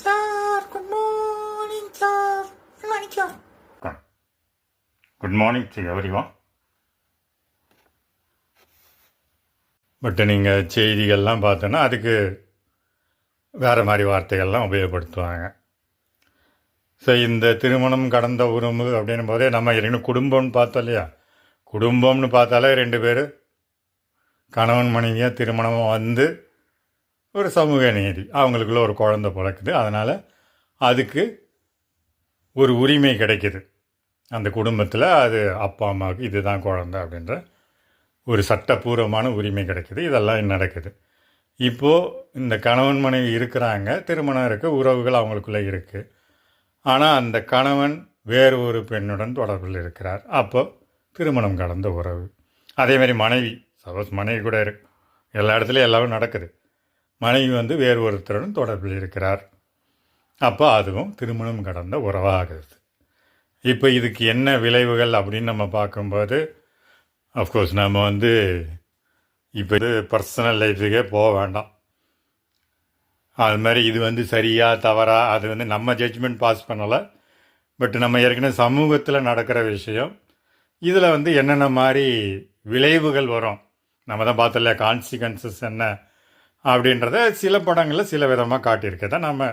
Sir good morning sir. Good morning sir. Good morning to everyone. But நீங்கள் செய்திகள்லாம் பார்த்தோன்னா அதுக்கு வேறு மாதிரி வார்த்தைகள்லாம் உபயோகப்படுத்துவாங்க. ஸோ இந்த திருமணம் கடந்த உறவு அப்படின்னும் போதே நம்ம ஏற்கனவே குடும்பம்னு பார்த்தோம் இல்லையா. குடும்பம்னு பார்த்தாலே 2 பேர் கணவன் மனைவியாக திருமணம் வந்து ஒரு சமூக நீதி, அவங்களுக்குள்ள ஒரு குழந்தை பிறக்குது. அதனால் அதுக்கு ஒரு உரிமை கிடைக்கிது. அந்த குடும்பத்தில் அது அப்பா அம்மாவுக்கு இதுதான் குழந்தை அப்படின்ற ஒரு சட்டப்பூர்வமான உரிமை கிடைக்கிது. இதெல்லாம் நடக்குது. இப்போது இந்த கணவன் மனைவி இருக்கிறாங்க, திருமணம் இருக்குது, உறவுகள் அவங்களுக்குள்ளே இருக்குது. ஆனால் அந்த கணவன் வேறு ஒரு பெண்ணுடன் தொடர்பில் இருக்கிறார். அப்போ திருமணம் கடந்த உறவு. அதேமாதிரி மனைவி, சப்போஸ் மனைவி கூட இருக்கு, எல்லா இடத்துலையும் எல்லாமே நடக்குது. மனைவி வந்து வேறு ஒருத்தருடன் தொடர்பில் இருக்கிறார். அப்போ அதுவும் திருமணம் கடந்த உறவாகிறது. இப்போ இதுக்கு என்ன விளைவுகள் அப்படின்னு நம்ம பார்க்கும்போது, அஃப்கோர்ஸ் நம்ம வந்து இப்போ இது பர்சனல் லைஃபுக்கே போக வேண்டாம். அது மாதிரி இது வந்து சரியா தவறா அது வந்து நம்ம ஜட்ஜ்மெண்ட் பாஸ் பண்ணலை. பட் நம்ம ஏற்கனவே சமூகத்தில் நடக்கிற விஷயம், இதில் வந்து என்னென்ன மாதிரி விளைவுகள் வரும் நம்ம தான் பார்த்தோம் இல்லையா. கான்சிக்வன்சஸ் என்ன அப்படின்றத சில படங்களில் சில விதமாக காட்டியிருக்கதான் நம்ம